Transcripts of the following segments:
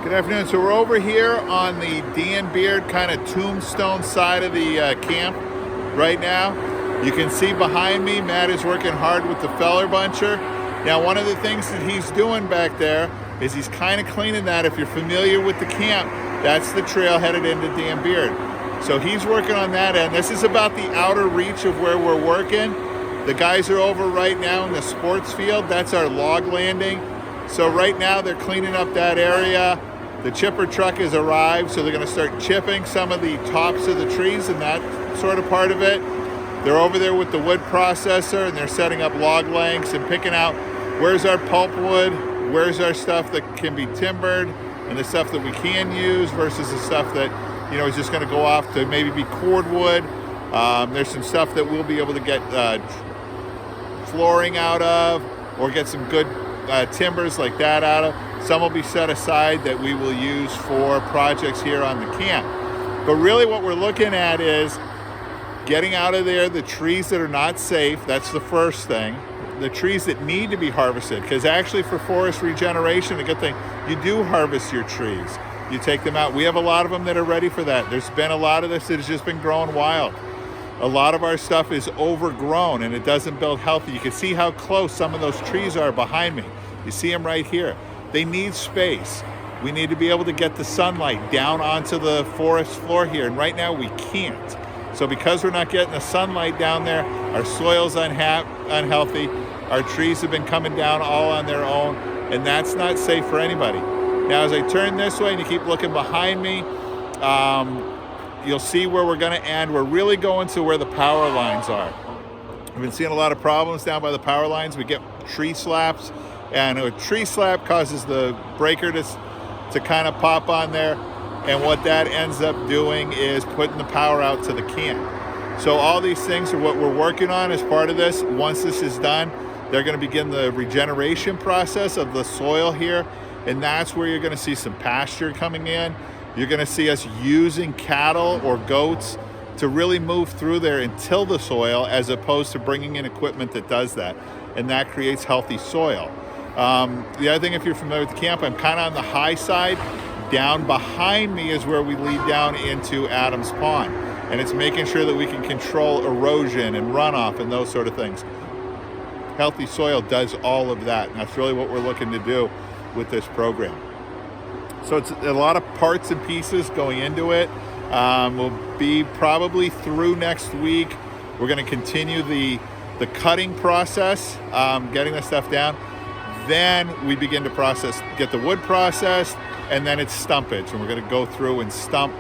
Good afternoon. So we're over here on the Dan Beard kind of Tombstone side of the camp right now. You can see behind me, Matt is working hard with the feller buncher. Now, one of the things that he's doing back there is he's kind of cleaning that. If you're familiar with the camp, that's the trail headed into Dan Beard. So he's working on that end. This is about the outer reach of where we're working. The guys are over right now in the sports field. That's our log landing. So right now they're cleaning up that area. The chipper truck has arrived, so they're going to start chipping some of the tops of the trees and that sort of part of it. They're over there with the wood processor and they're setting up log lengths and picking out where's our pulpwood, where's our stuff that can be timbered, and the stuff that we can use versus the stuff that, you know, is just going to go off to maybe be cordwood. There's some stuff that we'll be able to get flooring out of, or get some good timbers like that out of. Some will be set aside that we will use for projects here on the camp. But really what we're looking at is getting out of there the trees that are not safe. That's the first thing. The trees that need to be harvested, because actually for forest regeneration, a good thing, you do harvest your trees. You take them out. We have a lot of them that are ready for that. There's been a lot of this that has just been growing wild. A lot of our stuff is overgrown and it doesn't build healthy. You can see how close some of those trees are behind me. You see them right here. They need space. We need to be able to get the sunlight down onto the forest floor here, and right now we can't. So because we're not getting the sunlight down there, our soil's unhealthy, our trees have been coming down all on their own, and that's not safe for anybody. Now as I turn this way and you keep looking behind me, you'll see where we're going to end. We're really going to where the power lines are. We've been seeing a lot of problems down by the power lines. We get tree slaps, and a tree slap causes the breaker to kind of pop on there, and what that ends up doing is putting the power out to the camp. So all these things are what we're working on as part of this. Once this is done, they're going to begin the regeneration process of the soil here, and that's where you're going to see some pasture coming in. You're going to see us using cattle or goats to really move through there and till the soil, as opposed to bringing in equipment that does that, and that creates healthy soil. The other thing, if you're familiar with the camp, I'm kind of on the high side. Down behind me is where we lead down into Adams Pond, and it's making sure that we can control erosion and runoff and those sort of things. Healthy soil does all of that, and that's really what we're looking to do with this program. So it's a lot of parts and pieces going into it. We'll be probably through next week. We're going to continue the cutting process, getting the stuff down. Then we begin to get the wood processed, and then it's stumpage. And we're going to go through and stump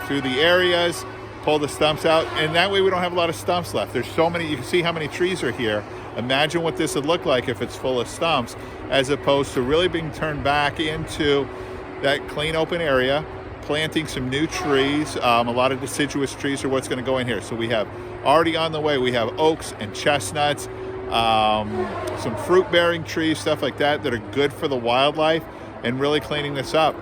through the areas, pull the stumps out, and that way we don't have a lot of stumps left. There's so many, you can see how many trees are here. Imagine what this would look like if it's full of stumps, as opposed to really being turned back into that clean open area, planting some new trees. A lot of deciduous trees are what's going to go in here. So we have already on the way, we have oaks and chestnuts, some fruit-bearing trees, stuff like that are good for the wildlife, and really cleaning this up.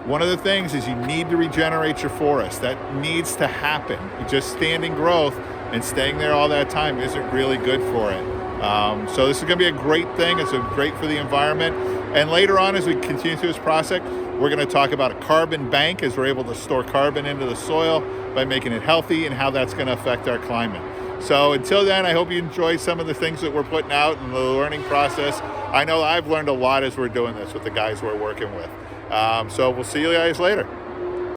One of the things is you need to regenerate your forest. That needs to happen. Just standing growth and staying there all that time isn't really good for it. So this is going to be a great thing. It's great for the environment. And later on, as we continue through this project, we're going to talk about a carbon bank, as we're able to store carbon into the soil by making it healthy, and how that's going to affect our climate. So until then, I hope you enjoy some of the things that we're putting out in the learning process. I know I've learned a lot as we're doing this with the guys we're working with. So we'll see you guys later.